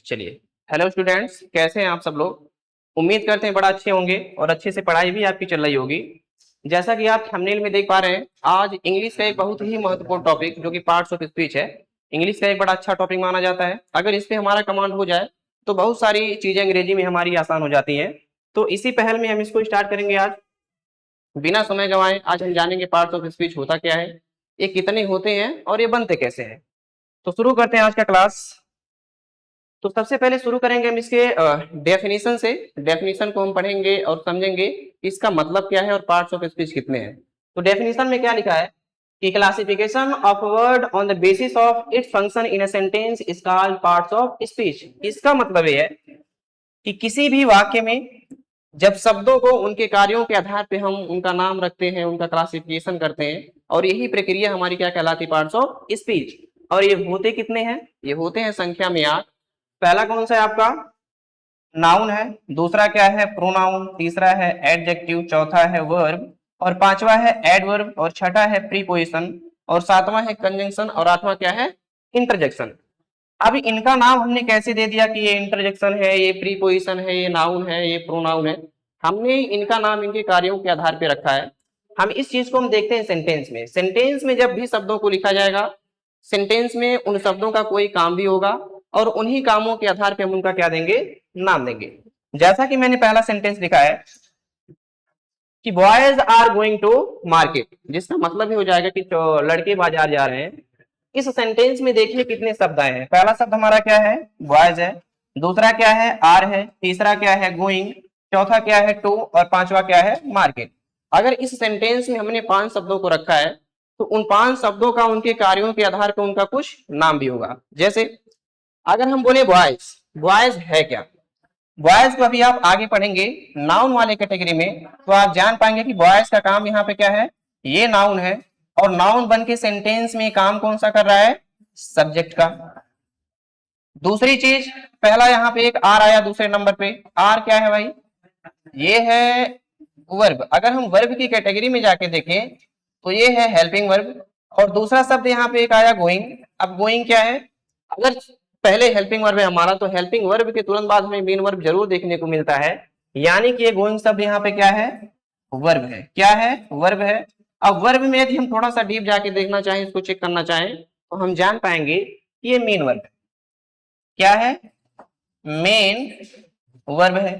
चलिए, hello students, कैसे हैं आप सब लोग। उम्मीद करते हैं बड़ा अच्छे होंगे और अच्छे से पढ़ाई भी आपकी चल रही होगी। जैसा कि आप थंबनेल में देख पा रहे हैं, आज इंग्लिश का एक बहुत ही महत्वपूर्ण टॉपिक जो कि पार्ट्स ऑफ स्पीच है। इंग्लिश का एक बड़ा अच्छा टॉपिक माना जाता है। अगर इस पे हमारा कमांड हो जाए तो बहुत सारी चीजें अंग्रेजी में हमारी आसान हो जाती हैं। तो इसी पहल में हम इसको स्टार्ट करेंगे आज। बिना समय गंवाए आज हम जानेंगे पार्ट्स ऑफ स्पीच होता क्या है, ये कितने होते हैं और ये बनते कैसे हैं। तो शुरू करते हैं आज का क्लास। तो सबसे पहले शुरू करेंगे हम इसके डेफिनेशन से। डेफिनेशन को हम पढ़ेंगे और समझेंगे इसका मतलब क्या है और पार्ट्स ऑफ स्पीच कितने हैं। तो डेफिनेशन में क्या लिखा है कि classification of word on the basis of its function in a sentence is called parts of speech. इसका मतलब ये है कि किसी भी वाक्य में जब शब्दों को उनके कार्यों के आधार पे हम उनका नाम रखते हैं, उनका क्लासिफिकेशन करते हैं, और यही प्रक्रिया हमारी क्या कहलाती है, पार्ट्स ऑफ स्पीच। और ये होते कितने हैं, ये होते हैं संख्या में 8। पहला कौन सा है आपका, नाउन है। दूसरा क्या है, प्रोनाउन। तीसरा है एडजेक्टिव। चौथा है वर्ब। और पांचवा है एडवर्ब। और छठा है प्रीपोजिशन। और सातवां है कंजंक्शन। और आठवां क्या है, इंटरजेक्शन। अभी इनका नाम हमने कैसे दे दिया कि ये इंटरजेक्शन है, ये प्रीपोजिशन है, ये नाउन है, ये प्रोनाउन है। हमने इनका नाम इनके कार्यों के आधार पे रखा है। हम इस चीज को हम देखते हैं सेंटेंस में। सेंटेंस में जब भी शब्दों को लिखा जाएगा, सेंटेंस में उन शब्दों का कोई काम भी होगा और उन्हीं कामों के आधार पे हम उनका क्या देंगे, नाम देंगे। जैसा कि मैंने पहला सेंटेंस लिखा है कि boys are going to market, जिसका मतलब ही हो जाएगा कि लड़के बाजार जा रहे हैं। इस सेंटेंस में देखिए कितने शब्द आए हैं। पहला शब्द हमारा क्या है, बॉयज है। दूसरा क्या है, आर है। तीसरा क्या है, गोइंग। चौथा क्या है, टू। और पांचवा क्या है, मार्केट। अगर इस सेंटेंस में हमने 5 शब्दों को रखा है तो उन 5 शब्दों का उनके कार्यों के आधार पर उनका कुछ नाम भी होगा। जैसे अगर हम बोले बॉयज, बॉयज है क्या। बॉयज को अभी आप आगे पढ़ेंगे नाउन वाले कैटेगरी में, तो आप जान पाएंगे कि बॉयज का काम यहाँ पे क्या है, ये नाउन है। और नाउन बन के सेंटेंस में काम कौन सा कर रहा है, सब्जेक्ट का। दूसरी चीज, पहला यहाँ पे एक आर आया दूसरे नंबर पे। आर क्या है भाई, ये है वर्ब। अगर हम वर्ब की कैटेगरी में जाके देखें तो ये है हेल्पिंग वर्ब। और दूसरा शब्द यहाँ पे एक आया गोइंग। अब गोइंग क्या है, अगर पहले हेल्पिंग वर्ब है हमारा, तो हेल्पिंग वर्ब के तुरंत बाद हमें मेन वर्ब जरूर देखने को मिलता है। यानी कि ये गोइंग शब्द यहाँ पे क्या है, वर्ब है। क्या है, वर्ब है। अब वर्ब में यदि हम थोड़ा सा डीप जाके देखना चाहें, इसको चेक करना चाहें, तो हम जान पाएंगे कि ये मेन वर्ब है। क्या है, मेन वर्ब है।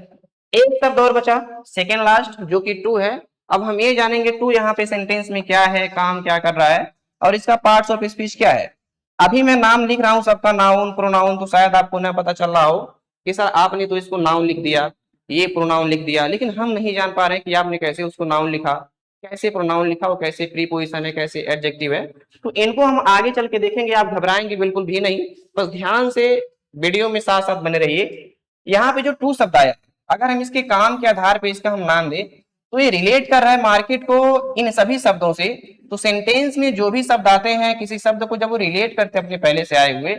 एक शब्द और बचा सेकेंड लास्ट, जो कि टू है। अब हम ये जानेंगे टू यहाँ पे सेंटेंस में क्या है, काम क्या कर रहा है और इसका पार्ट्स ऑफ स्पीच क्या है। अभी मैं नाम लिख रहा हूं सबका, नाउन प्रोनाउन, तो शायद आपको ना पता चल रहा हो कि सर आपने तो इसको नाउन लिख दिया, ये प्रोनाउन लिख दिया, लेकिन हम नहीं जान पा रहे कि आपने कैसे उसको नाउन लिखा, कैसे प्रोनाउन लिखा, और कैसे प्रीपोजिशन है, कैसे एडजेक्टिव है। तो इनको हम आगे चल के देखेंगे, आप घबराएंगे बिल्कुल भी नहीं। बस ध्यान से वीडियो में साथ साथ बने रहिए। यहाँ पे जो टू शब्द आया, अगर हम इसके काम के आधार पे इसका हम नाम दें, तो ये रिलेट कर रहा है मार्केट को इन सभी शब्दों से। तो सेंटेंस में जो भी शब्द आते हैं, किसी शब्द को जब वो रिलेट करते हैं अपने पहले से आए हुए,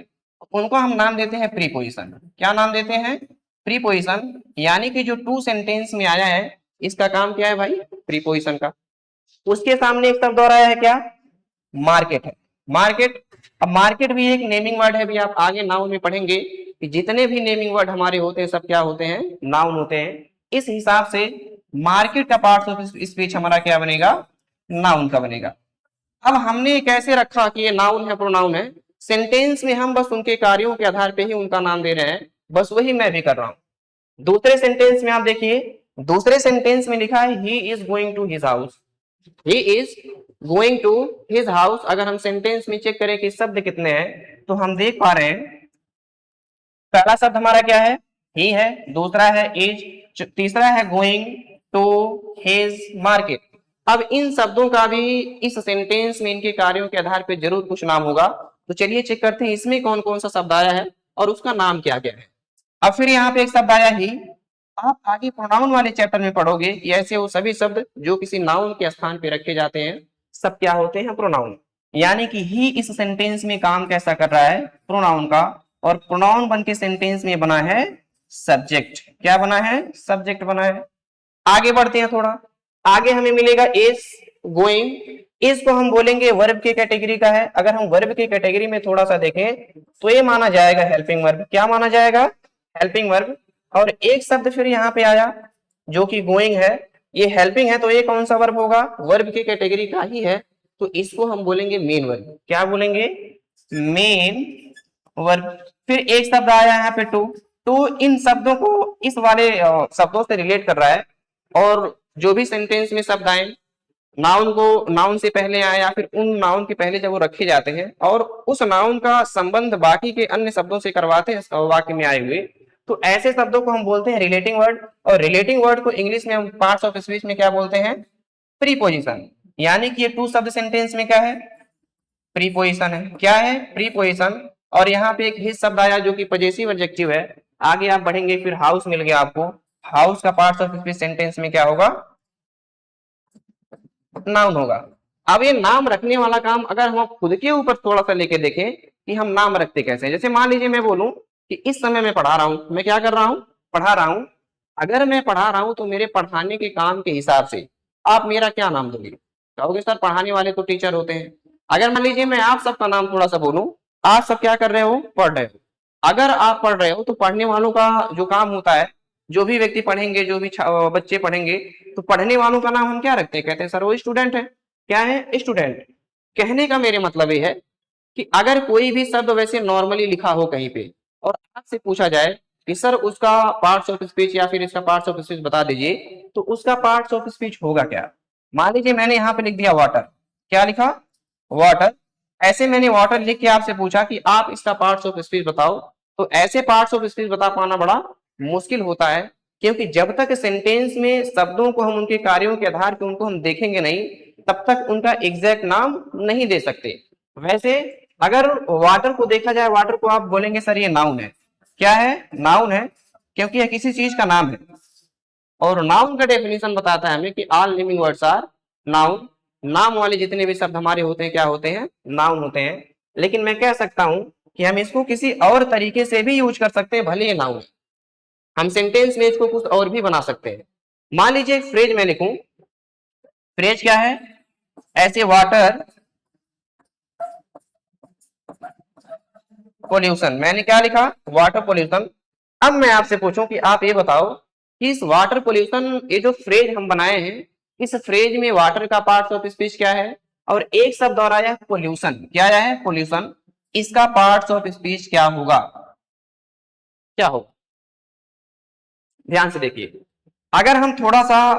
उनको हम नाम देते हैं प्रीपोजिशन। क्या नाम देते हैं, प्रीपोजिशन। यानी कि जो टू सेंटेंस में आया है, इसका काम क्या है भाई, प्रीपोजिशन का। उसके सामने एक शब्द और आया है, क्या, मार्केट है। मार्केट। अब मार्केट भी एक नेमिंग वर्ड है। भी आप आगे नाउन में पढ़ेंगे कि जितने भी नेमिंग वर्ड हमारे होते हैं सब क्या होते हैं, नाउन होते हैं। इस हिसाब से मार्केट का पार्ट ऑफ स्पीच हमारा क्या बनेगा, नाउन का बनेगा। अब हमने कैसे रखा कि ये नाउन है प्रोनाउन है, सेंटेंस में हम बस उनके कार्यों के आधार पे ही उनका नाम दे रहे हैं, बस वही मैं भी कर रहा हूं। दूसरे सेंटेंस में आप देखिए, दूसरे सेंटेंस में लिखा है he is going to his house. He is going to his house. अगर हम सेंटेंस में चेक करें कि शब्द कितने हैं, तो हम देख पा रहे हैं पहला शब्द हमारा क्या है, ही है। दूसरा है इज। तीसरा है गोइंग टू हिज मार्केट। अब इन शब्दों का भी इस सेंटेंस में इनके कार्यों के आधार पर जरूर कुछ नाम होगा। तो चलिए चेक करते हैं इसमें कौन कौन सा शब्द आया है और उसका नाम क्या क्या है। अब फिर यहाँ पे एक शब्द आया ही। आप आगे प्रोनाउन वाले चैप्टर में पढ़ोगे कि ऐसे वो सभी शब्द जो किसी नाउन के स्थान पे रखे जाते हैं, सब क्या होते हैं, प्रोनाउन। यानी कि ही इस सेंटेंस में काम कैसा कर रहा है, प्रोनाउन का। और प्रोनाउन बन के सेंटेंस में बना है सब्जेक्ट। क्या बना है, सब्जेक्ट बना है। आगे बढ़ते हैं थोड़ा, आगे हमें मिलेगा इज गोइंग इसको हम बोलेंगे वर्ब की कैटेगरी का है। अगर हम वर्ब की कैटेगरी में थोड़ा सा देखें तो ये माना जाएगा हेल्पिंग वर्ब। क्या माना जाएगा? Helping verb. और एक शब्द फिर यहाँ पे आया जो कि गोइंग है, ये हेल्पिंग है, तो ये कौन सा वर्ब होगा? वर्ब की कैटेगरी का ही है, तो इसको हम बोलेंगे मेन वर्ब। क्या बोलेंगे? Main verb. फिर एक शब्द आया यहाँ पे टू। टू इन शब्दों को इस वाले शब्दों से रिलेट कर रहा है, और जो भी सेंटेंस में शब्द आए नाउन को, नाउन से पहले आए या फिर उन नाउन के पहले जब वो रखे जाते हैं और उस नाउन का संबंध बाकी के अन्य शब्दों से करवाते हैं वाक्य में आए हुए, तो ऐसे शब्दों को हम बोलते हैं रिलेटिंग वर्ड। और रिलेटिंग वर्ड को इंग्लिश में हम पार्ट्स ऑफ स्पीच में क्या बोलते हैं? प्रीपोजिशन। यानी कि ये टू शब्द सेंटेंस में क्या है? प्रीपोजिशन है। क्या है? प्रीपोजिशन। और यहाँ पे एक हित शब्द आया जो कि पजेसिव एडजेक्टिव है। आगे आप बढ़ेंगे फिर हाउस मिल गया आपको। हाउस का पार्ट्स ऑफ स्पीच सेंटेंस में क्या होगा? नाउन होगा। अब ये नाम रखने वाला काम अगर हम खुद के ऊपर थोड़ा सा लेके देखें कि हम नाम रखते कैसे हैं। जैसे मान लीजिए मैं बोलूं कि इस समय मैं पढ़ा रहा हूं। मैं क्या कर रहा हूं? पढ़ा रहा हूं। अगर मैं पढ़ा रहा हूं तो मेरे पढ़ाने के काम के हिसाब से आप मेरा क्या नाम दोगे? कहोगे सर पढ़ाने वाले तो टीचर होते हैं। अगर मान लीजिए मैं आप सबका नाम थोड़ा सा बोलूं, आप सब क्या कर रहे हो? पढ़ रहे हो। अगर आप पढ़ रहे हो तो पढ़ने वालों का जो काम होता है, जो भी व्यक्ति पढ़ेंगे, जो भी बच्चे पढ़ेंगे, तो पढ़ने वालों का नाम हम क्या रखते हैं? कहते हैं सर वो स्टूडेंट है। क्या है? स्टूडेंट। कहने का मेरे मतलब ये है कि अगर कोई भी शब्द वैसे नॉर्मली लिखा हो कहीं पे और आपसे पूछा जाए कि सर उसका पार्ट्स ऑफ स्पीच या फिर इसका पार्ट्स ऑफ स्पीच बता दीजिए, तो उसका पार्ट्स ऑफ स्पीच होगा क्या? मान लीजिए मैंने यहाँ पे लिख दिया वाटर। क्या लिखा? वाटर। ऐसे मैंने वाटर लिख के आपसे पूछा कि आप इसका पार्ट्स ऑफ स्पीच बताओ, तो ऐसे पार्ट्स ऑफ स्पीच बता पाना बड़ा मुश्किल होता है, क्योंकि जब तक सेंटेंस में शब्दों को हम उनके कार्यों के आधार पर उनको हम देखेंगे नहीं, तब तक उनका एग्जैक्ट नाम नहीं दे सकते। वैसे अगर वाटर को देखा जाए, वाटर को आप बोलेंगे सर ये नाउन है। क्या है? नाउन है, क्योंकि यह किसी चीज का नाम है। और नाउन का डेफिनेशन बताता है हमें कि all living words are noun. नाम वाले जितने भी शब्द हमारे होते हैं क्या होते हैं? नाउन होते हैं। लेकिन मैं कह सकता हूं कि हम इसको किसी और तरीके से भी यूज कर सकते हैं, भले ये नाउन। हम सेंटेंस में इसको कुछ और भी बना सकते हैं। मान लीजिए एक फ्रेज मैं लिखूं। फ्रेज क्या है? ऐसे वाटर पोल्यूशन। मैंने क्या लिखा? Water pollution. अब मैं आपसे पूछूं कि आप ये बताओ कि इस वाटर पोल्यूशन, ये जो फ्रेज हम बनाए हैं, इस फ्रेज में वाटर का पार्ट ऑफ स्पीच क्या है? और एक शब्द और आया पोल्यूशन। क्या आया है? पोल्यूशन। इसका पार्ट ऑफ स्पीच क्या होगा? क्या होगा? ध्यान से देखिए। अगर हम थोड़ा सा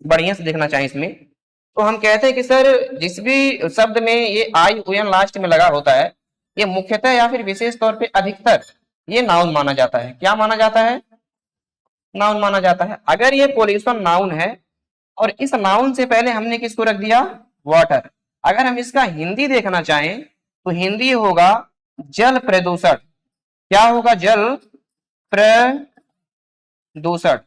बढ़िया से देखना चाहें इसमें, तो हम कहते हैं कि सर जिस भी शब्द में ये आई ओ एन लास्ट में लगा होता है, ये मुख्यतः या फिर विशेष तौर पे अधिकतर ये नाउन माना जाता है। क्या माना जाता है? नाउन माना जाता है। अगर ये पोल्यूशन नाउन है और इस नाउन से पहले हमने किसको रख दिया? वाटर। अगर हम इसका हिंदी देखना चाहें तो हिंदी होगा जल प्रदूषण। क्या होगा? जल प्रदूषण।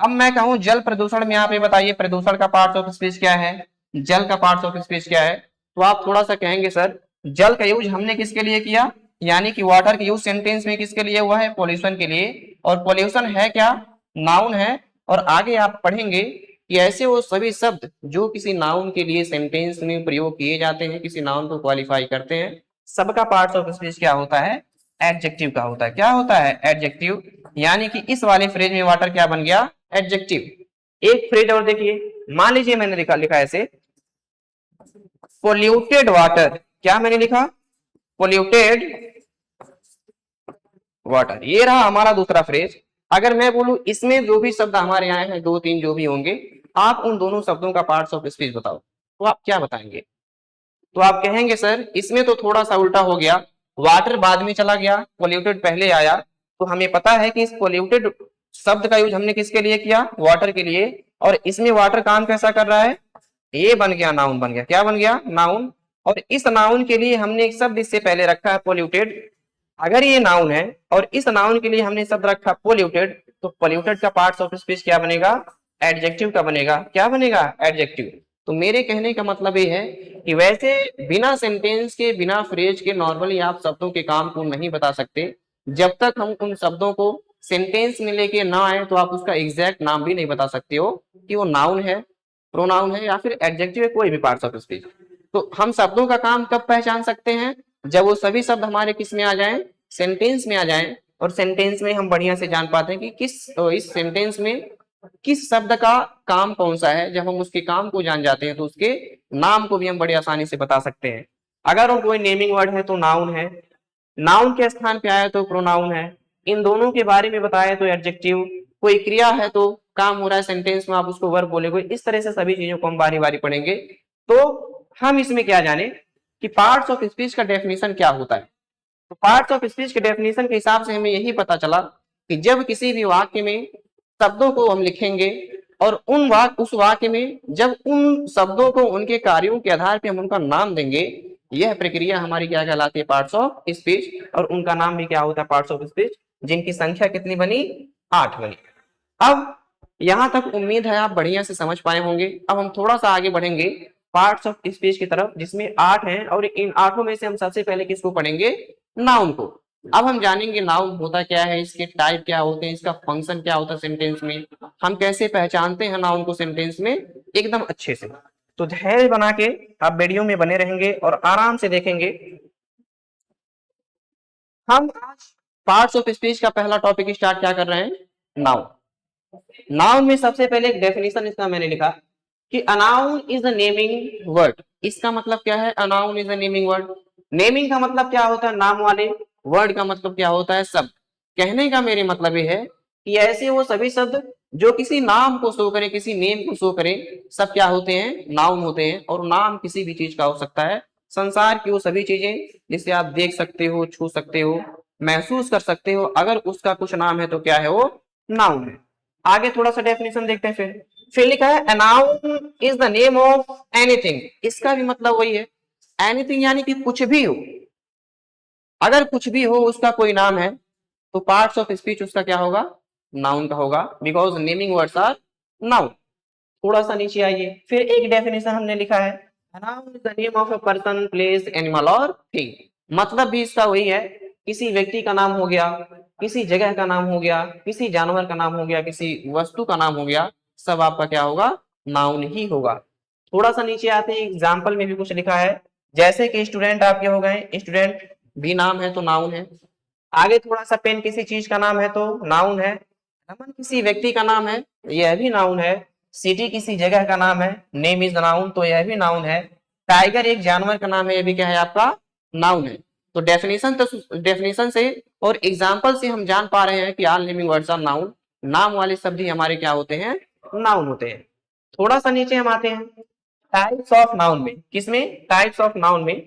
अब मैं कहूं जल प्रदूषण में आप ये बताइए प्रदूषण का पार्ट ऑफ स्पीच क्या है? जल का पार्ट ऑफ स्पीच क्या है? तो आप थोड़ा सा कहेंगे सर जल का यूज हमने किसके लिए किया? यानी कि वाटर का यूज सेंटेंस में किसके लिए हुआ है? पोल्यूशन के लिए। और पोल्यूशन है क्या? नाउन है। और आगे आप पढ़ेंगे कि ऐसे वो सभी शब्द जो किसी नाउन के लिए सेंटेंस में प्रयोग किए जाते हैं, किसी नाउन को क्वालिफाई करते हैं, सबका पार्ट ऑफ स्पीच क्या होता है? एडजेक्टिव का होता है। क्या होता है? एडजेक्टिव। यानी कि इस वाले फ्रेज में वाटर क्या बन गया? एडजेक्टिव। एक फ्रेज और देखिए। मान लीजिए मैंने लिखा लिखा ऐसे पोल्यूटेड वाटर। क्या मैंने लिखा? Polluted water. ये रहा हमारा दूसरा फ्रेज। अगर मैं बोलूं इसमें जो भी शब्द हमारे आए हैं, दो तीन जो भी होंगे, आप उन दोनों शब्दों का पार्ट्स ऑफ स्पीच बताओ, तो आप क्या बताएंगे? तो आप कहेंगे सर इसमें तो थोड़ा सा उल्टा हो गया, वाटर बाद में चला गया, पोल्यूटेड पहले आया। तो हमें पता है कि इस पोल्यूटेड शब्द का यूज हमने किसके लिए किया? वाटर के लिए। और इसमें वाटर काम कैसा कर रहा है? ये बन गया नाउन बन गया। क्या बन गया? नाउन। और इस नाउन के लिए हमने एक शब्द इससे पहले रखा है पोल्यूटेड। अगर ये नाउन है और इस नाउन के लिए हमने शब्द रखा पोल्यूटेड, तो पोल्यूटेड का पार्ट्स ऑफ स्पीच क्या बनेगा? एडजेक्टिव का बनेगा। क्या बनेगा? एडजेक्टिव। तो मेरे कहने का मतलब ये है कि वैसे बिना सेंटेंस के, बिना फ्रेज के नॉर्मली आप शब्दों के काम को नहीं बता सकते। जब तक हम उन शब्दों को सेंटेंस में लेके ना आए तो आप उसका एग्जैक्ट नाम भी नहीं बता सकते हो कि वो नाउन है, प्रोनाउन है या फिर एडजेक्टिव है, कोई भी पार्ट्स ऑफ स्पीच। तो हम शब्दों का काम कब पहचान सकते हैं? जब वो सभी शब्द हमारे किस में आ जाएं, सेंटेंस में आ जाएं। और सेंटेंस में हम बढ़िया से जान पाते हैं कि इस सेंटेंस में किस शब्द का काम कौन सा है। जब हम उसके काम को जान जाते हैं तो उसके नाम को भी हम बड़ी आसानी से बता सकते हैं। अगर वो कोई नेमिंग वर्ड है तो नाउन है, नाउन के स्थान पे आया तो प्रोनाउन है, इन दोनों के बारे में बताया तो एडजेक्टिव, कोई क्रिया है तो काम हो रहा है सेंटेंस में, आप उसको वर्ब बोलेगे। इस तरह से सभी चीजों को हम बारी बारी पढ़ेंगे। तो हम इसमें क्या जाने कि पार्ट्स ऑफ स्पीच का डेफिनेशन क्या होता है। तो पार्ट्स ऑफ स्पीच के डेफिनेशन के हिसाब से हमें यही पता चला कि जब किसी भी वाक्य में शब्दों को हम लिखेंगे और उस वाक्य में जब उन शब्दों को उनके कार्यों के आधार पर हम उनका नाम देंगे, यह प्रक्रिया हमारी क्या कहलाती है? Parts of speech. और उनका नाम भी क्या होता है? पार्ट्स ऑफ स्पीच, जिनकी संख्या कितनी बनी? 8 बनी। अब यहां तक उम्मीद है आप बढ़िया से समझ पाए होंगे। अब हम थोड़ा सा आगे बढ़ेंगे पार्ट्स ऑफ स्पीच की तरफ, जिसमें 8 हैं और इन 8 में से हम सबसे पहले किसको पढ़ेंगे? नाउन को। अब हम जानेंगे नाउन होता क्या है, इसके टाइप क्या होते हैं, इसका फंक्शन क्या होता है सेंटेंस में, हम कैसे पहचानते हैं नाउन को सेंटेंस में, एकदम अच्छे से। तो धैर्य बना के आप वीडियो में बने रहेंगे और आराम से देखेंगे। हम आज पार्ट्स ऑफ स्पीच का पहला टॉपिक स्टार्ट क्या कर रहे हैं? नाउन। नाउन में सबसे पहले एक डेफिनेशन इसका मैंने लिखा कि a noun is a naming word. इसका मतलब क्या है? A noun is a naming word. Naming का मतलब क्या होता है? नाम वाले। वर्ड का मतलब क्या होता है? शब्द। कहने का मेरे मतलब ये है कि ऐसे वो सभी शब्द जो किसी नाम को शो करे, किसी नेम को शो करे, सब क्या होते हैं? नाउन होते हैं। और नाम किसी भी चीज का हो सकता है, संसार की वो सभी चीजें जिसे आप देख सकते हो, छू सकते हो, महसूस कर सकते हो, अगर उसका कुछ नाम है तो क्या है? वो नाउन है। आगे थोड़ा सा डेफिनेशन देखते हैं। फिर लिखा है a noun is the name of anything। इसका भी मतलब वही है, एनीथिंग यानी कि कुछ भी हो। अगर कुछ भी हो उसका कोई नाम है तो पार्ट्स ऑफ स्पीच उसका क्या होगा? नाउन का होगा, because naming words are noun. थोड़ा सा नीचे आइए, फिर एक डेफिनेशन हमने लिखा है a noun is the name of a person, place, animal और thing। मतलब भी इसका वही है, किसी व्यक्ति का नाम हो गया, किसी जगह का नाम हो गया, किसी जानवर का नाम हो गया, किसी वस्तु का नाम हो गया, सब आपका क्या होगा? नाउन ही होगा। थोड़ा सा नीचे आते हैं, एग्जाम्पल में भी कुछ लिखा है, जैसे कि स्टूडेंट आपके हो गए, स्टूडेंट भी नाम है तो नाउन है। आगे थोड़ा सा, पेन किसी चीज का नाम है तो नाउन है। रमन किसी व्यक्ति का नाम है, यह भी नाउन है। सिटी किसी जगह का नाम है, नेम इज नाउन, तो यह भी नाउन है। टाइगर एक जानवर का नाम है, यह भी क्या है? आपका नाउन है। तो डेफिनेशन से और एग्जाम्पल से हम जान पा रहे हैं कि all naming words are noun. नाम वाले शब्द ही हमारे क्या होते हैं? नाउन होते हैं। थोड़ा सा नीचे हम आते हैं टाइप्स ऑफ नाउन में। किसमें? टाइप्स ऑफ नाउन में।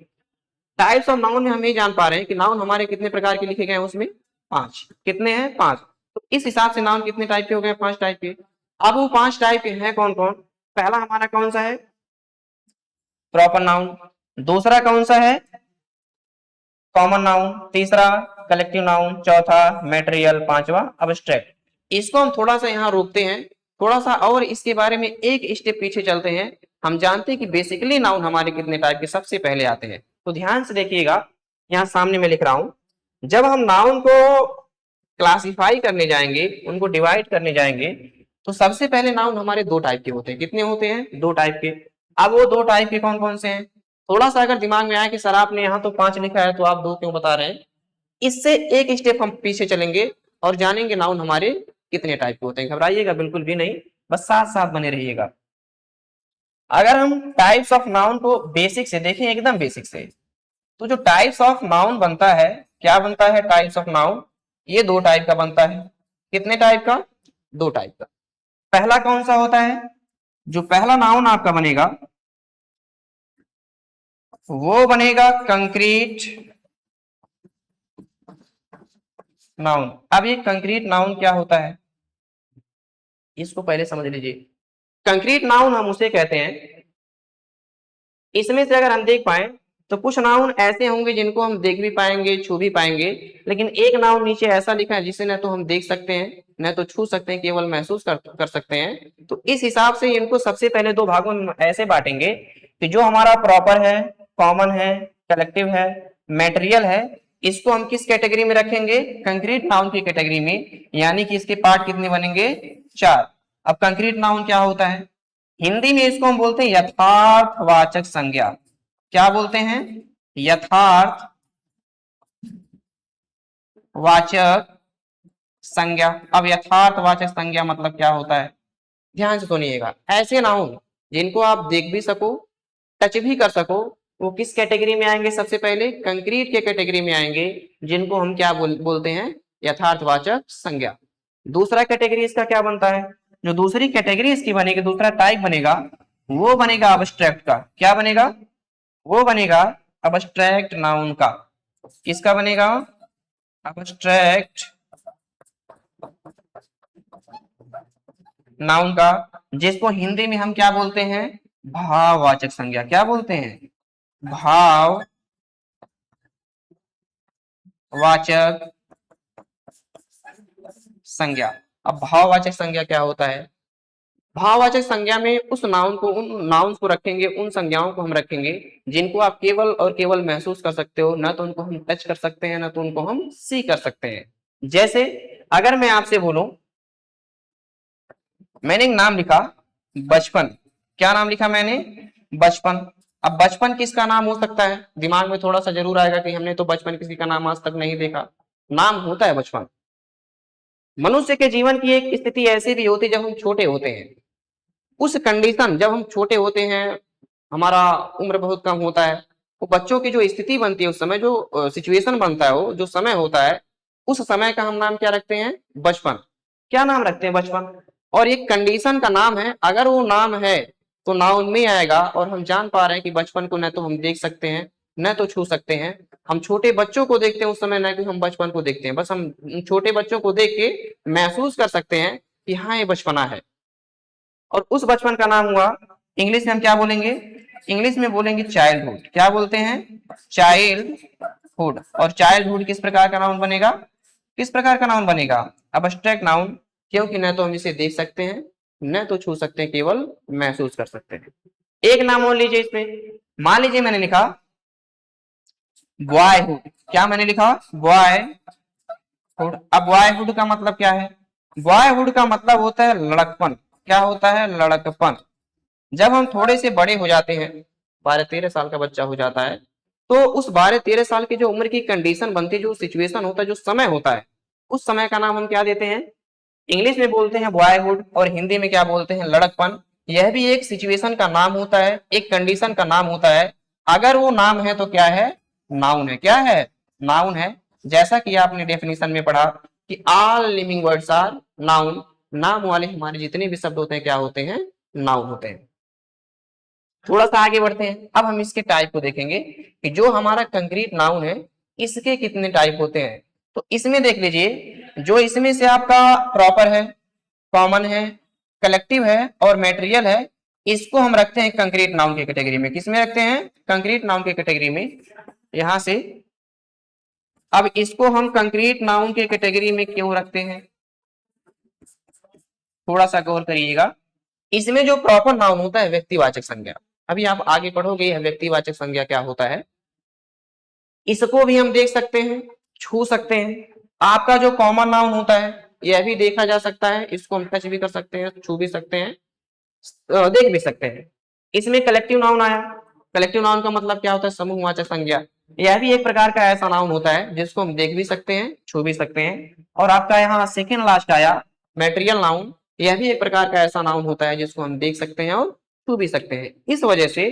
टाइप्स ऑफ नाउन में हम ये जान पा रहे हैं कि नाउन हमारे कितने प्रकार के लिखे गए हैं उसमें? 5। कितने हैं? 5। तो इस हिसाब से नाउन कितने टाइप के हो गए? 5 टाइप के। अब वो 5 टाइप के हैं कौन कौन? पहला हमारा कौन सा है? Proper noun. दूसरा कौन सा है? Common noun. तीसरा कलेक्टिव नाउन। चौथा मटेरियल। पांचवा अब्स्ट्रैक्ट। इसको हम थोड़ा सा यहाँ रोकते हैं, थोड़ा सा और इसके बारे में एक स्टेप पीछे चलते हैं। हम जानते हैं कि बेसिकली नाउन हमारे कितने टाइप के सबसे पहले आते हैं। तो ध्यान से देखिएगा, यहाँ सामने में लिख रहा हूं, जब हम नाउन को क्लासिफाई करने जाएंगे, उनको डिवाइड करने जाएंगे, तो सबसे पहले नाउन हमारे 2 टाइप के होते हैं। कितने होते हैं? 2 टाइप के। अब वो 2 टाइप के कौन कौन से हैं? थोड़ा सा अगर दिमाग में आए कि सर आपने यहाँ तो 5 लिखा है तो आप 2 क्यों बता रहे हैं, इससे एक स्टेप हम पीछे चलेंगे और जानेंगे नाउन हमारे कितने टाइप के होते हैं। घबराइएगा बिल्कुल भी नहीं, बस साथ साथ बने रहिएगा। अगर हम टाइप्स ऑफ नाउन को बेसिक से देखें, एकदम बेसिक से, तो जो टाइप्स ऑफ नाउन बनता है, क्या बनता है? टाइप्स ऑफ नाउन ये 2 टाइप का बनता है। कितने टाइप का? 2 टाइप का। पहला कौन सा होता है? जो पहला नाउन आपका बनेगा वो बनेगा कंक्रीट नाउन। अब ये कंक्रीट नाउन क्या होता है, इसको पहले समझ लीजिए। कंक्रीट नाउन हम उसे कहते हैं, इसमें से अगर हम देख पाए तो कुछ नाउन ऐसे होंगे जिनको हम देख भी पाएंगे, छू भी पाएंगे, लेकिन एक नाउन नीचे ऐसा लिखा है जिसे न तो हम देख सकते हैं न तो छू सकते हैं, केवल महसूस कर सकते हैं। तो इस हिसाब से इनको सबसे पहले 2 भागों में ऐसे बांटेंगे कि जो हमारा प्रॉपर है, कॉमन है, कलेक्टिव है, मटेरियल है, इसको हम किस कैटेगरी में रखेंगे? कंक्रीट नाउन की कैटेगरी में। यानी कि इसके पार्ट कितने बनेंगे? 4। अब कंक्रीट नाउन क्या होता है? हिंदी में इसको हम बोलते हैं यथार्थवाचक संज्ञा। क्या बोलते हैं? यथार्थ वाचक संज्ञा। अब यथार्थवाचक संज्ञा मतलब क्या होता है? ध्यान से सुनिएगा। ऐसे नाउन जिनको आप देख भी सको, टच भी कर सको, वो किस कैटेगरी में आएंगे? सबसे पहले कंक्रीट के कैटेगरी में आएंगे, जिनको हम क्या बोलते हैं? यथार्थवाचक संज्ञा। दूसरा कैटेगरी इसका क्या बनता है? जो दूसरी कैटेगरी इसकी बनेगी, दूसरा टाइप बनेगा, वो बनेगा अबस्ट्रैक्ट का। क्या बनेगा? वो बनेगा अबस्ट्रैक्ट नाउन का। किसका बनेगा? अबस्ट्रैक्ट नाउन का, जिसको हिंदी में हम क्या बोलते हैं? भाववाचक संज्ञा। क्या बोलते हैं? भाववाचक संज्ञा। अब भाववाचक संज्ञा क्या होता है? भाववाचक संज्ञा में उस नाउन को, उन नाउन्स को रखेंगे, उन संज्ञाओं को हम रखेंगे जिनको आप केवल और केवल महसूस कर सकते हो, ना तो उनको हम टच कर सकते हैं, ना तो उनको हम सी कर सकते हैं। जैसे अगर मैं आपसे बोलूं, मैंने एक नाम लिखा बचपन। क्या नाम लिखा मैंने? बचपन। अब बचपन किसका नाम हो सकता है? दिमाग में थोड़ा सा जरूर आएगा कि हमने तो बचपन किसी का नाम आज तक नहीं देखा। नाम होता है बचपन। मनुष्य के जीवन की एक स्थिति ऐसी भी होती है जब हम छोटे होते हैं। उस कंडीशन, जब हम छोटे होते हैं, हमारा उम्र बहुत कम होता है, वो बच्चों की जो स्थिति बनती है, उस समय जो सिचुएशन बनता है, वो जो समय होता है, उस समय का हम नाम क्या रखते हैं? बचपन। क्या नाम रखते हैं? बचपन। और एक कंडीशन का नाम है, अगर वो नाम है तो नाउन में आएगा। और हम जान पा रहे हैं कि बचपन को न तो हम देख सकते हैं, न तो छू सकते हैं। हम छोटे बच्चों को देखते हैं उस समय, न कि हम बचपन को देखते हैं। बस हम छोटे बच्चों को देख के महसूस कर सकते हैं कि हाँ, ये बचपना है। और उस बचपन का नाम हुआ, इंग्लिश में हम क्या बोलेंगे? इंग्लिश में बोलेंगे चाइल्डहुड। क्या बोलते हैं? चाइल्डहुड। और चाइल्डहुड किस प्रकार का नाउन बनेगा? किस प्रकार का नाउन बनेगा? अबस्ट्रैक्ट नाउन, क्योंकि न तो हम इसे देख सकते हैं, न तो छू सकते हैं, केवल महसूस कर सकते हैं। एक नाम और लीजिए इसमें। मान लीजिए मैंने लिखा बॉयहुड। क्या मैंने लिखा? बॉयहुड। अब बॉयहुड का मतलब क्या है? बॉयहुड का मतलब होता है लड़कपन। क्या होता है? लड़कपन। जब हम थोड़े से बड़े हो जाते हैं, 12-13 साल का बच्चा हो जाता है, तो उस 12-13 साल की जो उम्र की कंडीशन बनती है, जो सिचुएशन होता है, जो समय होता है, उस समय का नाम हम क्या देते हैं? इंग्लिश में बोलते हैं बॉयहुड, और हिंदी में क्या बोलते हैं? लड़कपन। यह भी एक सिचुएशन का नाम होता है, एक कंडीशन का नाम होता है। अगर वो नाम है तो क्या है? नाउन है। क्या है? नाउन है। जैसा कि आपने डेफिनेशन में पढ़ा कि all living words are noun. नाम वाले हमारे जितने भी शब्द होते हैं, क्या होते हैं? नाउन होते हैं। थोड़ा सा आगे बढ़ते हैं। अब हम इसके टाइप को देखेंगे कि जो हमारा कंक्रीट नाउन है, इसके कितने टाइप होते हैं। तो इसमें देख लीजिए, जो इसमें से आपका प्रॉपर है, कॉमन है, कलेक्टिव है और मेटेरियल है, इसको हम रखते हैं कंक्रीट नाउन की कैटेगरी में। किसमें रखते हैं? कंक्रीट नाउन की कैटेगरी में। यहां से अब इसको हम कंक्रीट नाउन की कैटेगरी में क्यों रखते हैं? थोड़ा सा गौर करिएगा। इसमें जो प्रॉपर नाउन होता है व्यक्तिवाचक संज्ञा। अभी आप आगे पढ़ोगे यह व्यक्तिवाचक संज्ञा क्या होता है। इसको भी हम देख सकते हैं, छू सकते हैं। आपका जो कॉमन नाउन होता है, यह भी देखा जा सकता है, इसको हम टच भी कर सकते हैं, छू भी सकते हैं, देख भी सकते हैं। इसमें कलेक्टिव नाउन आया। कलेक्टिव नाउन का मतलब क्या होता है? समूहवाचक संज्ञा। यह भी एक प्रकार का ऐसा नाउन होता है जिसको हम देख भी सकते हैं, छू भी सकते हैं। और आपका यहाँ सेकेंड लास्ट आया मेटेरियल नाउन। यह भी एक प्रकार का ऐसा नाउन होता है जिसको हम देख सकते हैं और छू भी सकते हैं। इस वजह से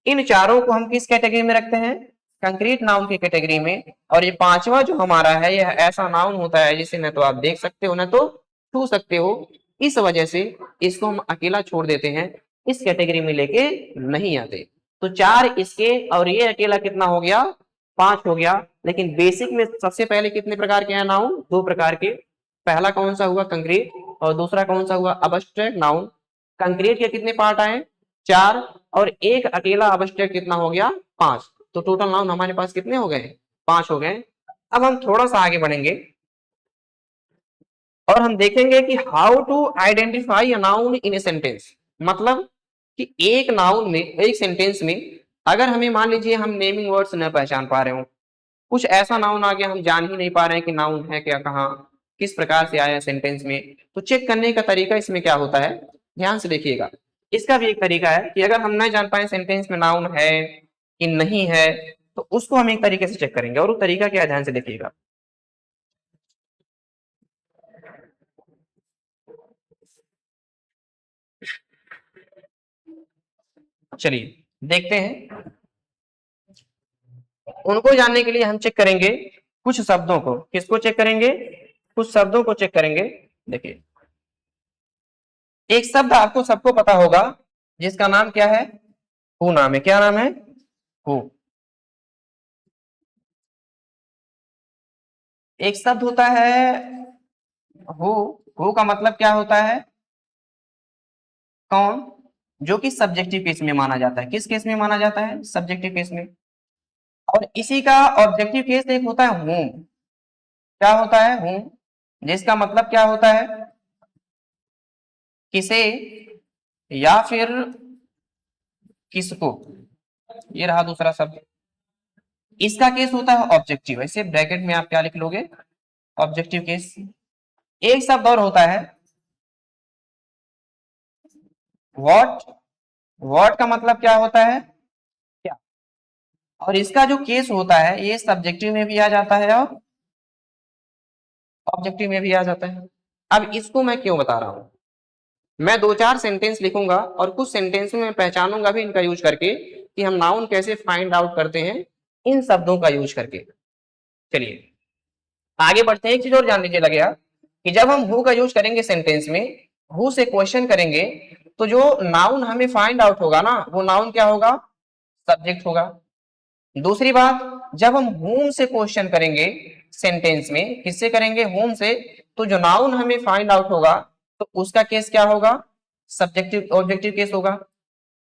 इन चारों को हम किस कैटेगरी में रखते हैं? कंक्रीट नाउन की कैटेगरी में। और ये पांचवा जो हमारा है, यह ऐसा नाउन होता है जिसे न तो आप देख सकते हो, न तो छू सकते हो। इस वजह से इसको हम अकेला छोड़ देते हैं, इस कैटेगरी में लेके नहीं आते। तो 4 इसके, और ये अकेला कितना हो गया? 5 हो गया। लेकिन बेसिक में सबसे पहले कितने प्रकार के हैं नाउन? 2 प्रकार के। पहला कौन सा हुआ? कंक्रीट। और दूसरा कौन सा हुआ? Abstract noun. कंक्रीट के कितने पार्ट आए? 4। और एक अकेला अबस्ट्रैक्ट कितना हो गया? 5। तो टोटल नाउन हमारे पास कितने हो गए? 5 हो गए। अब हम थोड़ा सा आगे बढ़ेंगे और हम देखेंगे कि how to identify a noun in a sentence. मतलब कि एक नाउन में, एक सेंटेंस में, अगर हमें मान लीजिए हम नेमिंग वर्ड्स न पहचान पा रहे हो, कुछ ऐसा नाउन आ गया हम जान ही नहीं पा रहे हैं कि नाउन है क्या, कहाँ, किस प्रकार से आया है सेंटेंस में, तो चेक करने का तरीका इसमें क्या होता है? ध्यान से देखिएगा। इसका भी एक तरीका है कि अगर हम न जान पाए सेंटेंस में नाउन है कि नहीं है, तो उसको हम एक तरीके से चेक करेंगे। और वो तरीका क्या है, ध्यान से देखिएगा। चलिए देखते हैं। उनको जानने के लिए हम चेक करेंगे कुछ शब्दों को। किसको चेक करेंगे? कुछ शब्दों को चेक करेंगे। देखिए, एक शब्द आपको सबको पता होगा जिसका नाम क्या है? हु नाम है। क्या नाम है? हु। एक शब्द होता है हु। हु का मतलब क्या होता है? कौन? जो कि सब्जेक्टिव केस में माना जाता है। किस केस में माना जाता है? सब्जेक्टिव केस में। और इसी का ऑब्जेक्टिव केस एक होता है हूम। क्या होता है? हूम। जिसका मतलब क्या होता है? किसे, या फिर किसको। ये रहा दूसरा शब्द। इसका केस होता है ऑब्जेक्टिव। ऐसे ब्रैकेट में आप क्या लिख लोगे? Objective case. एक शब्द और होता है व्हाट। व्हाट का मतलब क्या होता है? क्या। और इसका जो केस होता है ये सब्जेक्टिव में भी आ जाता है और ऑब्जेक्टिव में भी आ जाता है। अब इसको मैं क्यों बता रहा हूं? मैं दो चार सेंटेंस लिखूंगा और कुछ सेंटेंस में मैं पहचानूंगा भी इनका यूज करके कि हम नाउन कैसे फाइंड आउट करते हैं इन शब्दों का यूज करके। चलिए आगे बढ़ते हैं। एक चीज और जान लीजिए लगे आप, कि जब हम हु का यूज करेंगे सेंटेंस में, हु से क्वेश्चन करेंगे, तो जो नाउन हमें फाइंड आउट होगा ना, वो नाउन क्या होगा? सब्जेक्ट होगा। दूसरी बात, जब हम whom से क्वेश्चन करेंगे सेंटेंस में, किससे करेंगे? whom से, तो जो नाउन हमें फाइंड आउट होगा तो उसका केस क्या होगा? सब्जेक्टिव ऑब्जेक्टिव केस होगा।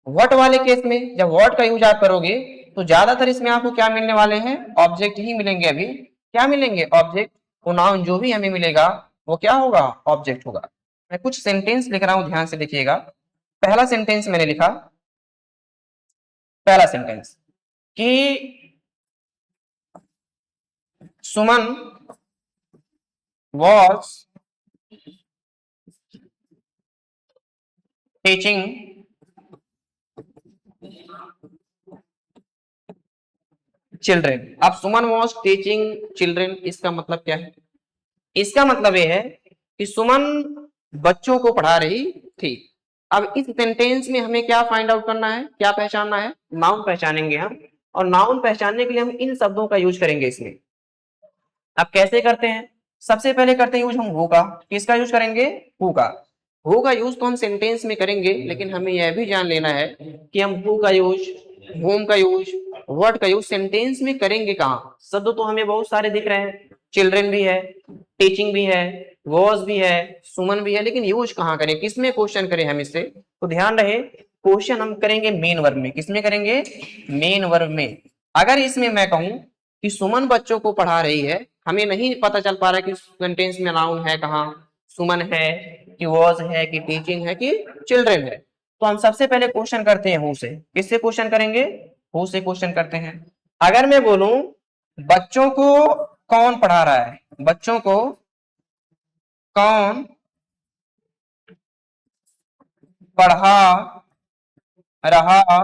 व्हाट वाले केस में जब व्हाट का यूज आप करोगे तो ज्यादातर इसमें आपको क्या मिलने वाले हैं? ऑब्जेक्ट ही मिलेंगे। अभी क्या मिलेंगे? ऑब्जेक्ट। वो नाउन जो भी हमें मिलेगा वो क्या होगा? ऑब्जेक्ट होगा। मैं कुछ सेंटेंस लिख रहा हूं, ध्यान से देखिएगा। पहला सेंटेंस मैंने लिखा। पहला सेंटेंस कि सुमन was teaching children। अब सुमन was teaching children, इसका मतलब क्या है? इसका मतलब ये है कि सुमन बच्चों को पढ़ा रही थी। अब इस सेंटेंस में हमें क्या फाइंड आउट करना है, क्या पहचानना है? नाउन पहचानेंगे हम। और नाउन पहचानने के लिए हम इन शब्दों का यूज करेंगे इसमें। अब कैसे करते हैं? सबसे पहले करते हैं यूज हम हु का। किसका यूज करेंगे? हु का। हु का यूज तो हम सेंटेंस में करेंगे, लेकिन हमें यह भी जान लेना है कि हम हु का यूज, होम का यूज, व्हाट का यूज सेंटेंस में करेंगे कहाँ। शब्द तो हमें बहुत सारे दिख रहे हैं। चिल्ड्रन भी है, टीचिंग भी है, वॉज भी है, सुमन भी है, लेकिन यूज कहाँ करें, किसमें क्वेश्चन करें हम इससे? तो ध्यान रहे, क्वेश्चन हम करेंगे मेन वर्ब में। किसमें करेंगे? मेन वर्ब में। अगर इसमें मैं कहूं कि सुमन बच्चों को पढ़ा रही है, हमें नहीं पता चल पा रहा कि सेंटेंस में नाउन है कहाँ, सुमन है कि वॉज है कि टीचिंग है कि चिल्ड्रन है। तो हम सबसे पहले क्वेश्चन करते हैं हु से। किससे क्वेश्चन करेंगे? हु से क्वेश्चन करते हैं। अगर मैं बोलूं बच्चों को कौन पढ़ा रहा है, बच्चों को कौन पढ़ा रहा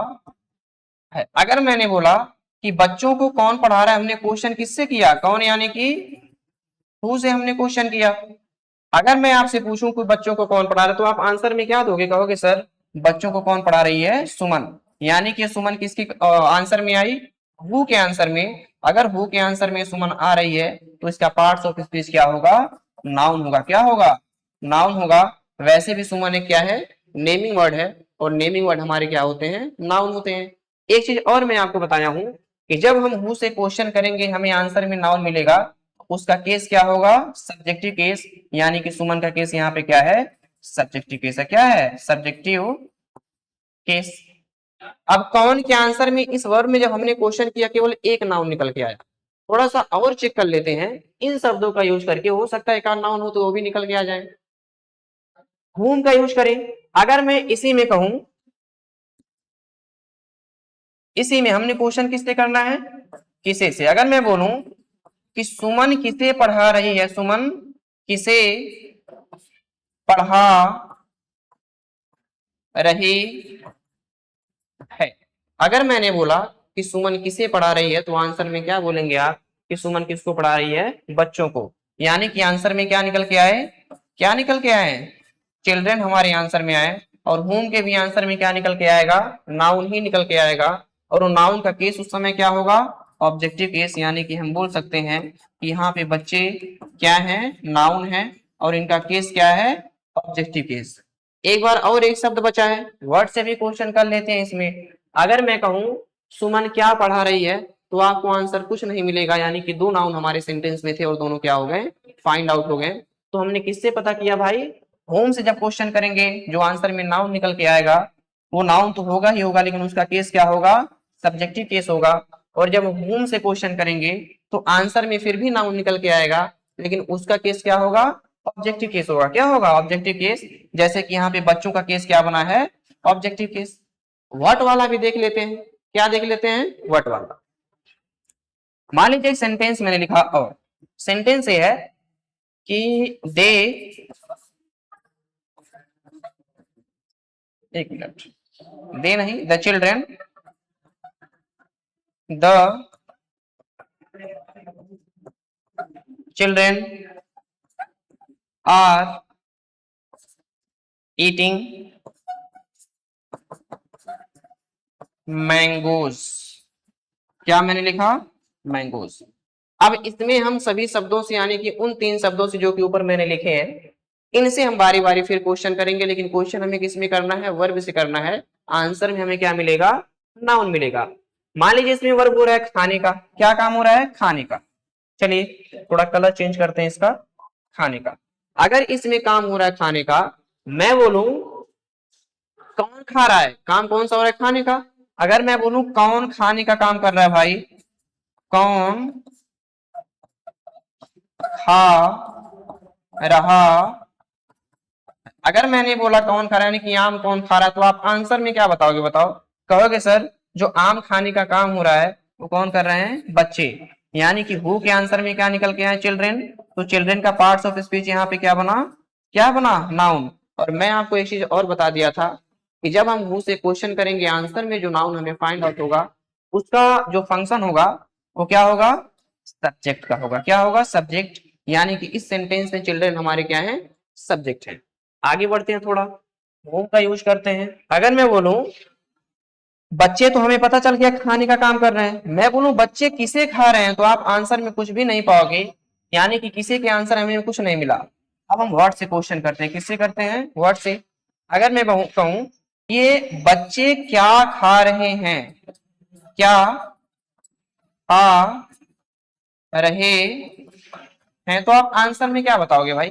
है। अगर मैंने बोला कि बच्चों को कौन पढ़ा रहा है, हमने क्वेश्चन किससे किया? कौन यानी कि हु से हमने क्वेश्चन किया। अगर मैं आपसे पूछूं कि बच्चों को कौन पढ़ा रहा है, तो आप आंसर में क्या दोगे? कहोगे सर बच्चों को कौन पढ़ा रही है? सुमन। यानी कि सुमन किसकी आंसर में आई? हु के आंसर में। अगर हु के आंसर में सुमन आ रही है तो इसका पार्ट्स ऑफ स्पीच क्या होगा? नाउन होगा। क्या होगा? नाउन होगा। वैसे भी सुमन एक क्या है? नेमिंग वर्ड है, और नेमिंग वर्ड हमारे क्या होते हैं? नाउन होते हैं। एक चीज और मैं आपको बताया हूं कि जब हम हु से क्वेश्चन करेंगे हमें आंसर में नाउन मिलेगा, उसका केस क्या होगा? Subjective case. यानी कि सुमन का केस यहाँ पे क्या है? सब्जेक्टिव केस है। क्या है? Subjective case. अब कौन के आंसर में इस वर्ब में जब हमने क्वेश्चन किया केवल एक नाउन निकल के आया। थोड़ा सा और चेक कर लेते हैं इन शब्दों का यूज करके, हो सकता है एक नाउन हो तो वो भी निकल के आ जाए। whom का यूज करें। अगर मैं इसी में कहूं, इसी में हमने क्वेश्चन किससे करना है? किसे से। अगर मैं बोलूं कि सुमन किसे पढ़ा रही है, सुमन किसे पढ़ा रही है। अगर मैंने बोला कि सुमन किसे पढ़ा रही है, तो आंसर में क्या बोलेंगे आप कि सुमन किसको पढ़ा रही है, बच्चों को। यानी कि आंसर में क्या निकल के आए, क्या निकल के आए, चिल्ड्रन हमारे आंसर में आए। और होम के भी आंसर में क्या निकल के आएगा, नाउन ही निकल के आएगा। और वो नाउन का केस उस समय क्या होगा, ऑब्जेक्टिव केस। यानी कि हम बोल सकते हैं कि यहाँ पे बच्चे क्या है, नाउन है, और इनका केस क्या है, ऑब्जेक्टिव केस। एक बार और एक शब्द बचा है, वर्ड से भी क्वेश्चन कर लेते हैं इसमें। अगर मैं कहूं सुमन क्या पढ़ा रही है, तो आपको आंसर कुछ नहीं मिलेगा। यानी कि दो नाउन हमारे सेंटेंस में थे और दोनों क्या हो गए, फाइंड आउट हो गए। तो हमने किससे पता किया भाई, होम से जब क्वेश्चन करेंगे जो आंसर में नाउन निकल के आएगा, वो नाउन तो होगा ही होगा, लेकिन उसका केस क्या होगा, सब्जेक्टिव केस होगा। और जब होम से क्वेश्चन करेंगे तो आंसर में फिर भी नाउन निकल के आएगा, लेकिन उसका केस क्या होगा, ऑब्जेक्टिव केस होगा। क्या होगा, ऑब्जेक्टिव केस। जैसे कि यहाँ पे बच्चों का केस क्या बना है, ऑब्जेक्टिव केस। व्हाट वाला भी देख लेते हैं, क्या देख लेते हैं, व्हाट वाला। मान लीजिए एक सेंटेंस मैंने लिखा, और सेंटेंस ये है कि दे, एक मिनट, दे नहीं, the children, the children are eating mangoes. क्या मैंने लिखा, मैंगोज। अब इसमें हम सभी शब्दों से, यानी कि उन तीन शब्दों से जो कि ऊपर मैंने लिखे हैं, इनसे हम बारी बारी फिर क्वेश्चन करेंगे। लेकिन क्वेश्चन हमें किस में करना है, वर्ब से करना है। आंसर में हमें क्या मिलेगा, नाउन मिलेगा। मान लीजिए इसमें वर्ब हो रहा है खाने का, क्या काम हो रहा है, खाने का। चलिए थोड़ा कलर चेंज करते हैं इसका, खाने का। अगर इसमें काम हो रहा है खाने का, मैं बोलूं कौन खा रहा है, काम कौन सा हो रहा है, खाने का। अगर मैं बोलूं कौन खाने का काम कर रहा है भाई, कौन खा रहा। अगर मैंने बोला कौन खा रहा है, यानी कि आम कौन खा रहा है, तो आप आंसर में क्या बताओगे, बताओ। कहोगे सर जो आम खाने का काम हो रहा है वो कौन कर रहे हैं, बच्चे। यानी कि हु के आंसर में क्या निकल के आए, चिल्ड्रेन। तो चिल्ड्रेन का पार्ट्स ऑफ स्पीच यहाँ पे क्या बना, क्या बना, नाउन। और मैं आपको एक चीज और बता दिया था कि जब हम हु से क्वेश्चन करेंगे, आंसर में जो नाउन हमें फाइंड आउट होगा, उसका जो फंक्शन होगा वो क्या होगा, सब्जेक्ट का होगा। क्या होगा, सब्जेक्ट। यानी कि इस सेंटेंस में चिल्ड्रन हमारे क्या है, सब्जेक्ट है। आगे बढ़ते हैं, थोड़ा होम का यूज करते हैं। अगर मैं बोलूं बच्चे, तो हमें पता चल गया खाने का काम कर रहे हैं। मैं बोलूं बच्चे किसे खा रहे हैं, तो आप आंसर में कुछ भी नहीं पाओगे। यानी कि किसी के आंसर हमें कुछ नहीं मिला। अब हम व्हाट से क्वेश्चन करते हैं, किससे करते हैं, व्हाट से। अगर मैं कहूं ये बच्चे क्या खा रहे हैं, क्या खा रहे हैं, तो आप आंसर में क्या बताओगे भाई,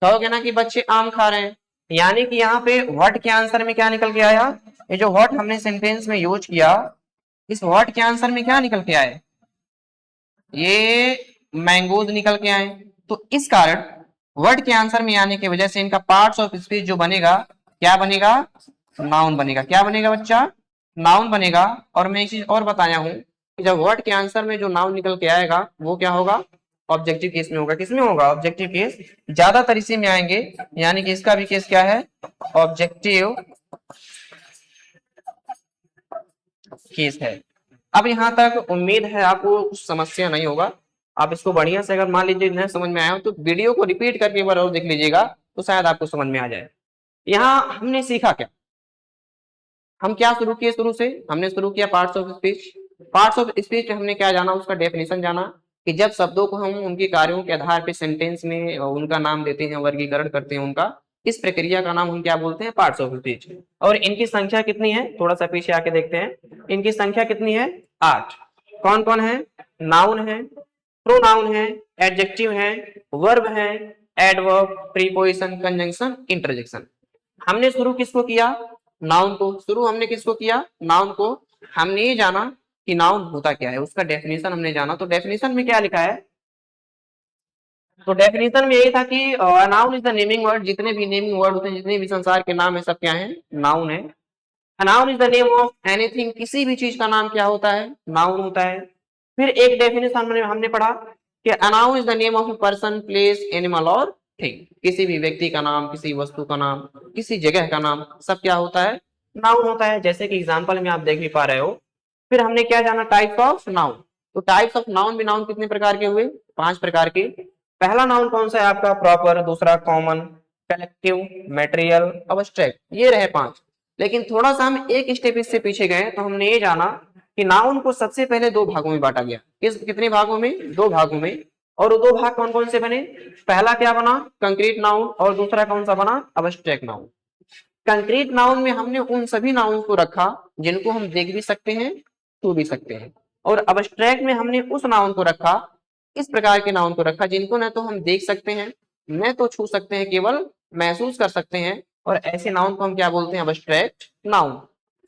कहोगे ना कि बच्चे आम खा रहे हैं। यानी कि यहाँ पे व्हाट के आंसर में क्या निकल के आया, ये जो व्हाट हमने सेंटेंस में यूज किया, इस व्हाट के आंसर में क्या निकल के आए, ये मैंगोज निकल के आए। तो इस कारण वर्ड के आंसर में आने की वजह से इनका पार्ट्स ऑफ स्पीच जो बनेगा, क्या बनेगा, नाउन बनेगा। क्या बनेगा बच्चा, नाउन बनेगा। और मैं एक चीज और बताया हूं कि जब वर्ड के आंसर में जो नाउन निकल के आएगा वो क्या होगा, ऑब्जेक्टिव केस में होगा। किसमें होगा, ऑब्जेक्टिव केस। ज्यादातर इसी में आएंगे। यानी कि इसका भी केस क्या है, ऑब्जेक्टिव केस है। अब यहाँ तक उम्मीद है आपको कुछ समस्या नहीं होगा। आप इसको बढ़िया से, अगर मान लीजिए नहीं समझ में आया हो, तो वीडियो को रिपीट करके एक बार और देख लीजिएगा, तो शायद आपको समझ में आ जाए। यहाँ हमने सीखा क्या, हम क्या शुरू किए, शुरू से हमने शुरू किया parts of speech. Parts of speech हमने क्या जाना, उसका डेफिनेशन जाना कि जब शब्दों को हम उनके कार्यों के आधार पर सेंटेंस में उनका नाम देते हैं, वर्गीकरण करते हैं उनका, इस प्रक्रिया का नाम हम क्या बोलते हैं, पार्ट्स ऑफ स्पीच। और इनकी संख्या कितनी है, थोड़ा सा पीछे आके देखते हैं। इनकी संख्या कितनी है, 8। कौन कौन है, नाउन है, प्रोनाउन है, एडजेक्टिव है, वर्ब है, एडवर्ब, प्रीपोजिशन, कंजंक्शन, इंटरजेक्शन। हमने शुरू किसको किया, नाउन को। शुरू हमने किसको किया, नाउन को। हमने ये जाना कि नाउन होता क्या है, उसका डेफिनेशन हमने जाना। तो डेफिनेशन में क्या लिखा है, तो डेफिनेशन में यही था कि noun is the naming word. जितने भी नेमिंग वर्ड होते हैं, जितने भी संसार के नाम है, सब क्या है, नाउन है। Noun is the name of anything, किसी भी चीज का नाम क्या होता है, नाउन होता है। फिर एक डेफिनेशन हमने पढ़ा कि noun is the name of a person, place, animal और थिंग। किसी भी व्यक्ति का नाम, किसी वस्तु का नाम, किसी जगह का नाम, सब क्या होता है, नाउन होता है। जैसे कि एग्जांपल में आप देख भी पा रहे हो फिर हमने क्या जाना, टाइप्स ऑफ नाउन। तो टाइप्स ऑफ नाउन भी नाउन कितने प्रकार के हुए, 5 प्रकार के। पहला नाउन कौन सा है आपका, प्रॉपर, दूसरा कॉमन, कलेक्टिव, मटेरियल, अब्स्ट्रैक्ट, ये रहे 5। लेकिन थोड़ा सा हम एक स्टेप इससे पीछे गए तो हमने ये जाना कि नाउन को सबसे पहले 2 भागों में बांटा गया। कितने भागों में, 2 भागों में। और वो 2 भाग कौन कौन से बने, पहला क्या बना, कंक्रीट नाउन, और दूसरा कौन सा बना, अब्स्ट्रैक्ट नाउन। कंक्रीट नाउन में हमने उन सभी नाउन को रखा जिनको हम देख भी सकते हैं, छू भी सकते हैं। और अब्स्ट्रैक्ट में हमने उस नाउन को रखा, इस प्रकार के नाउन को रखा जिनको न तो हम देख सकते हैं, न तो छू सकते हैं, केवल महसूस कर सकते हैं। और ऐसे नाउन को हम क्या बोलते हैं, अब्स्ट्रैक्ट नाउन।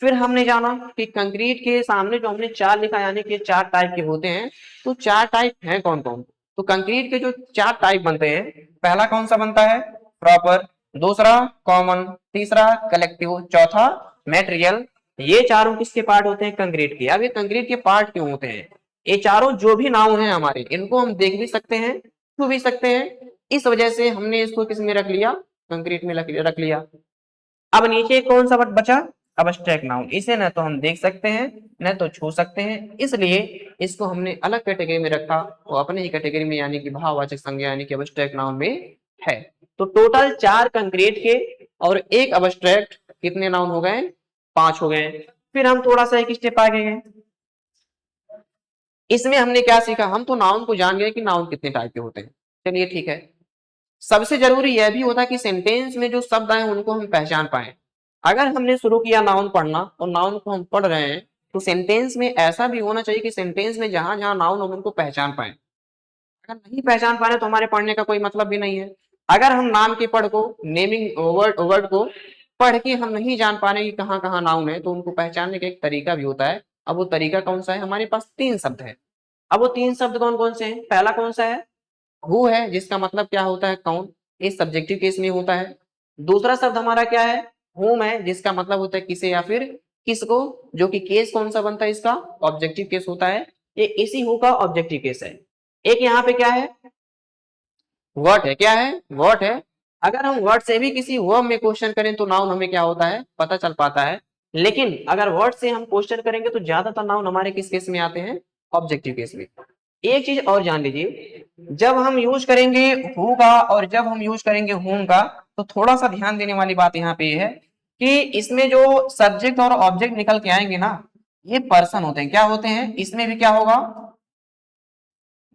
फिर हमने जाना कि कंक्रीट के सामने जो हमने 4 लिखा, यानी कि 4 टाइप के होते हैं। तो 4 टाइप हैं कौन कौन। तो कंक्रीट के जो 4 टाइप बनते हैं, पहला कौन सा बनता है, प्रॉपर, दूसरा कॉमन, तीसरा कलेक्टिव, चौथा मटेरियल। ये चारों किसके पार्ट होते हैं, कंक्रीट के। अब ये कंक्रीट के पार्ट क्यों होते हैं, ये चारों जो भी नाउन है हमारे, इनको हम देख भी सकते हैं, छू भी सकते हैं। इस वजह से हमने इसको किस में रख लिया, कंक्रीट में रख लिया। अब नीचे कौन सा बचा, अब्स्ट्रैक्ट नाउन। इसे न तो हम देख सकते हैं, न तो छू सकते हैं, इसलिए इसको हमने अलग कैटेगरी में रखा। वो अपने ही कैटेगरी में, यानी कि भाववाचक संज्ञा, यानी कि अब्स्ट्रैक्ट नाउन में है। तो टोटल 4 कंक्रीट के और 1 अब्स्ट्रैक्ट, कितने नाउन हो गए, 5 हो गए। फिर हम थोड़ा सा एक स्टेप आगे गए। इसमें हमने क्या सीखा, हम तो नाउन को जान गए कि नाउन कितने टाइप के होते हैं, चलिए ठीक है। सबसे जरूरी यह भी होता है कि सेंटेंस में जो शब्द आए उनको हम पहचान पाए। अगर हमने शुरू किया नाउन पढ़ना और नाउन को हम पढ़ रहे हैं, तो सेंटेंस में ऐसा भी होना चाहिए कि सेंटेंस में जहां जहां नाउन हम उनको पहचान पाए। अगर नहीं पहचान पा रहे तो हमारे पढ़ने का कोई मतलब भी नहीं है। अगर हम नाम के पढ़ को, नेमिंग वर्ड को पढ़ के हम नहीं जान पा रहे कि कहाँ कहाँ नाउन है, तो उनको पहचानने का एक तरीका भी होता है। अब वो तरीका कौन सा है, हमारे पास 3 शब्द है। अब वो 3 शब्द कौन कौन से हैं, पहला कौन सा है, हु है, जिसका मतलब क्या होता है, कौन, इस सब्जेक्टिव केस में होता है। दूसरा शब्द हमारा क्या है, whom है, जिसका मतलब होता है किसे या फिर किसको, जो कि केस कौन सा बनता है इसका, ऑब्जेक्टिव केस होता है। ये इसी हु का ऑब्जेक्टिव केस है। एक यहाँ पे क्या है, व्हाट है, क्या है, व्हाट है। अगर हम व्हाट से भी किसी वर्ब में क्वेश्चन करें तो नाउन हमें क्या होता है, पता चल पाता है। लेकिन अगर व्हाट से हम क्वेश्चन करेंगे तो ज्यादातर नाउन हमारे किस केस में आते हैं, ऑब्जेक्टिव केस में। एक चीज और जान लीजिए, जब हम यूज करेंगे हु का और जब हम यूज करेंगे whom का, तो थोड़ा सा ध्यान देने वाली बात यहाँ पे है कि इसमें जो सब्जेक्ट और ऑब्जेक्ट निकल के आएंगे ना, ये पर्सन होते हैं। क्या होते हैं, इसमें भी क्या होगा,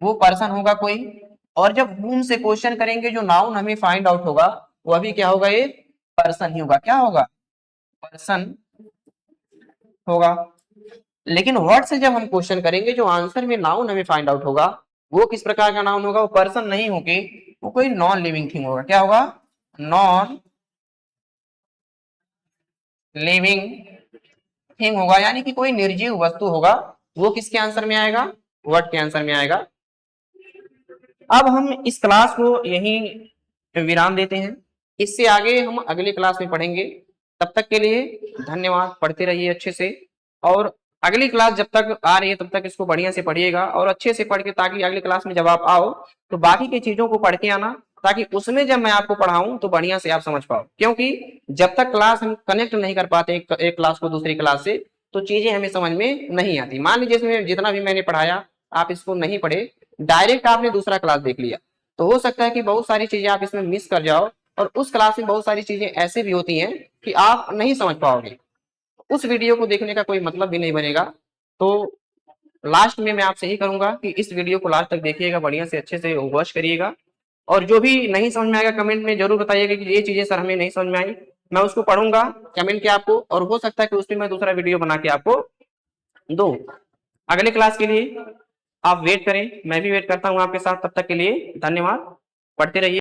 वो पर्सन होगा कोई। और जब whom से क्वेश्चन करेंगे, जो नाउन हमें फाइंड आउट होगा, वह भी क्या होगा, ये पर्सन ही होगा। क्या होगा, पर्सन होगा। लेकिन वर्ड से जब हम क्वेश्चन करेंगे, जो आंसर में नाउन हमें फाइंड आउट होगा, वो किस प्रकार का नाउन होगा, वो पर्सन नहीं होगी, वो कोई नॉन लिविंग थिंग होगा। क्या होगा, नॉन लिविंग थिंग होगा, यानी कि कोई निर्जीव वस्तु होगा। वो किसके आंसर में आएगा, वर्ड के आंसर में आएगा। अब हम इस क्लास को यहीं विराम देते हैं। इससे आगे हम अगले क्लास में पढ़ेंगे। तब तक के लिए धन्यवाद, पढ़ते रहिए अच्छे से। और अगली क्लास जब तक आ रही है तब तक इसको बढ़िया से पढ़िएगा और अच्छे से पढ़ के, ताकि अगली क्लास में जब आप आओ तो बाकी की चीजों को पढ़ के आना, ताकि उसमें जब मैं आपको पढ़ाऊं तो बढ़िया से आप समझ पाओ। क्योंकि जब तक क्लास हम कनेक्ट नहीं कर पाते एक क्लास को दूसरी क्लास से, तो चीजें हमें समझ में नहीं आती। मान लीजिए इसमें जितना भी मैंने पढ़ाया आप इसको नहीं पढ़े, डायरेक्ट आपने दूसरा क्लास देख लिया, तो हो सकता है कि बहुत सारी चीजें आप इसमें मिस कर जाओ। और उस क्लास में बहुत सारी चीजें ऐसे भी होती हैं कि आप नहीं समझ पाओगे, उस वीडियो को देखने का कोई मतलब भी नहीं बनेगा। तो लास्ट में मैं आपसे यही करूंगा कि इस वीडियो को लास्ट तक देखिएगा, बढ़िया से अच्छे से वॉच करिएगा। और जो भी नहीं समझ में आएगा कमेंट में जरूर बताइएगा कि ये चीजें सर हमें नहीं समझ में आई। मैं उसको पढ़ूंगा कमेंट के आपको, और हो सकता है कि उस पर मैं दूसरा वीडियो बना के आपको दो। अगले क्लास के लिए आप वेट करें, मैं भी वेट करता हूँ आपके साथ। तब तक के लिए धन्यवाद, पढ़ते रहिए।